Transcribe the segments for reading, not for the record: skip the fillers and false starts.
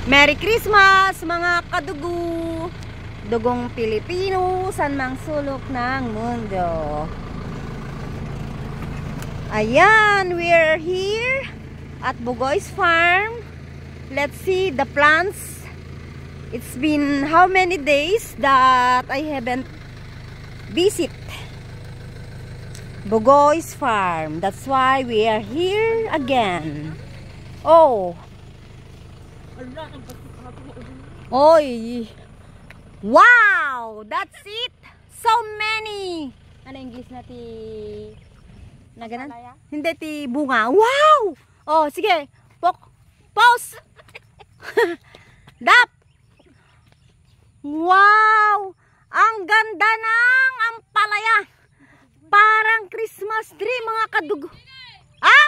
Merry Christmas mga kadugo, dugong Pilipino san mang sulok ng mundo. Ayan, we're here at Bugoy's farm. Let's see the plants. It's been how many days that I haven't visit Bugoy's farm. That's why we are here again. Oh, oy, wow, that's it. So many. Ano English na ti na ganan? Hindi ti bunga. Wow. Oh, sige. Pause. Dap. Wow, ang ganda ng ampalaya. Parang Christmas tree mga kadugo. Ah?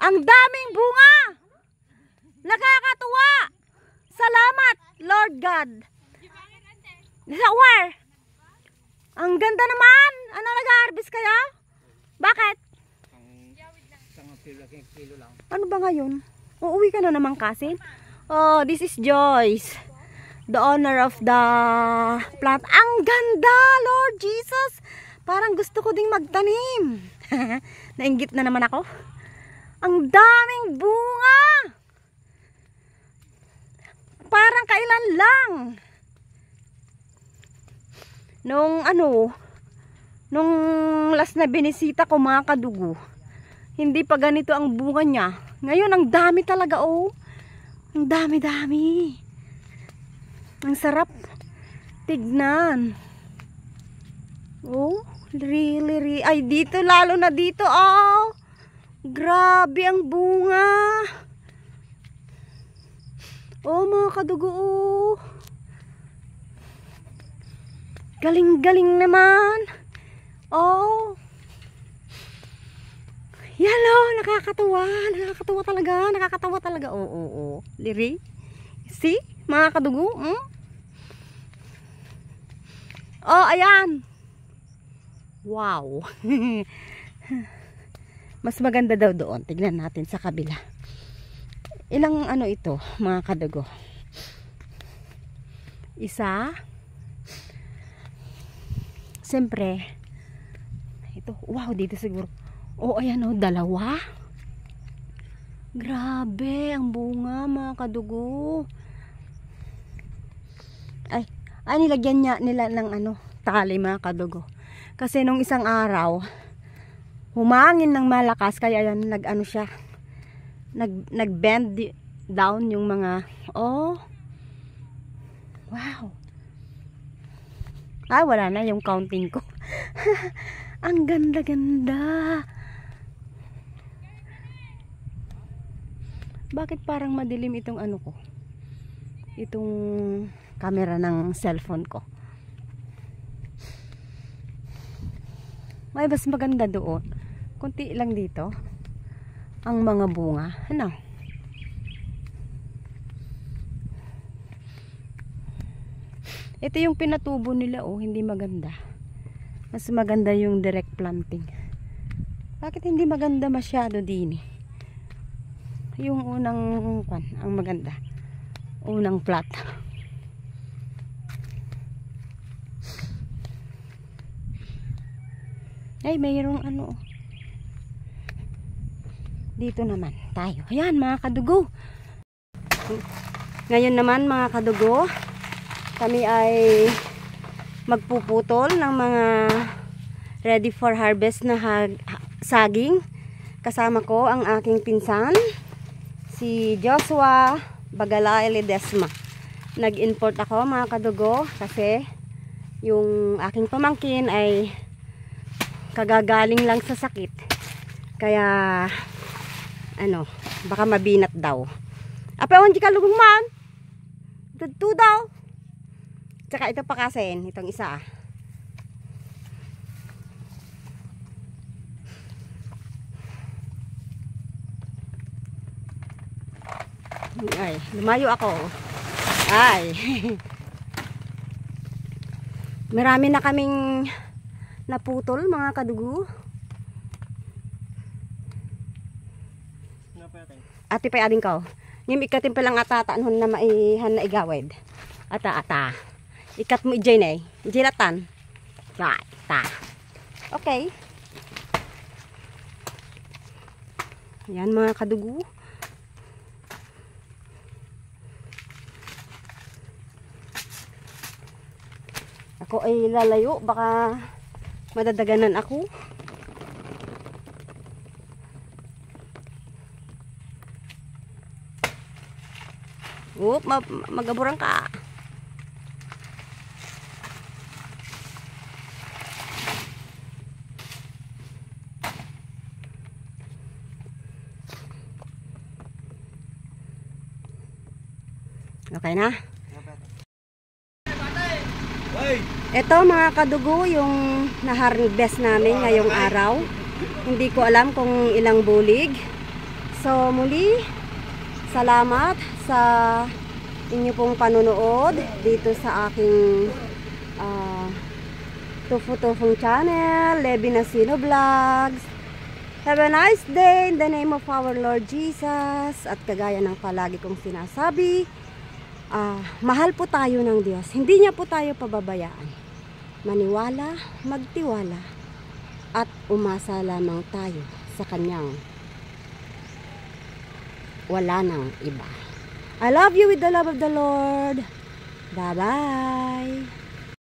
Ang daming bunga. Nakakatuwa. Salamat, Lord God. Where? Ang ganda naman. Ano, nag-harvest kaya? Bakit? Ano ba ngayon? Uuwi ka na naman kasi. Oh, this is Joyce, the owner of the plant. Ang ganda, Lord Jesus. Parang gusto ko ding magtanim. Nainggit na naman ako. Ang daming bunga. Parang kailan lang. Nung last na binisita ko mga kadugo, hindi pa ganito ang bunga niya. Ngayon ang dami talaga, oh. Ang dami-dami. Ang sarap tignan. Oh, really. Ay, dito, lalo na dito, oh. Grabe ang bunga. Oh mga kadugo, oh. Galing-galing naman. Oh. Yalo, nakakatawa. Nakakatawa talaga. Oo. Liri. See? Mga kadugo, Oh, ayan. Wow. Mas maganda daw doon. Tignan natin sa kabila. Ilang ano ito, mga kadugo? Isa. Siyempre. Ito. Wow, dito siguro. Oh, ayan oh, dalawa. Grabe, ang bunga, mga kadugo. Ay, nilagyan nila ng tali, mga kadugo. Kasi nung isang araw, humangin ng malakas, kaya yan siya, nag-bend down yung mga, oh, wow. Ay, wala na yung counting ko. Ang ganda-ganda. Bakit parang madilim itong ko? Itong camera ng cellphone ko. Ay, mas maganda doon. Kunti lang dito ang mga bunga. Ano? Ito yung pinatubo nila, oh, hindi maganda. Mas maganda yung direct planting. Bakit hindi maganda masyado din eh? Yung unang ang maganda. Unang plot. Ay, mayroong dito naman tayo. Ayan, mga kadugo. Ngayon naman, mga kadugo, kami ay magpuputol ng mga ready for harvest na saging. Kasama ko ang aking pinsan, si Joshua Bagalay Ledesma. Nag-import ako, mga kadugo, kasi yung aking pamangkin ay kagagaling lang sa sakit. Kaya baka mabinat daw. Apawan di ka lugong man. Tutu daw. Tsaka ito pa kasi, itong isa. Ay, lumayo ako. Ay. Marami na kaming naputol, mga kadugo. Ati pa ading ko. Ngim ikatin pa lang atataan hon na maihan na igawid. Ata. Ikat mo ijay na eh. Ijilatan. Right, ta. Okay. Ayan mga kadugo. Ako ay lalayo. Baka madadaganan ako. Oop, magaburang ka. Okay na? Ito mga kadugo, yung na-harvest namin ngayong araw. Hindi ko alam kung ilang bulig. So muli, salamat sa inyo pong panunood dito sa aking Tufu-Tufung channel, Levi Nasino Vlogs. Have a nice day in the name of our Lord Jesus. At kagaya ng palagi kong sinasabi, mahal po tayo ng Diyos. Hindi niya po tayo pababayaan. Maniwala, magtiwala, at umasa lamang tayo sa Kanyang wala nang iba. I love you with the love of the Lord. Bye-bye.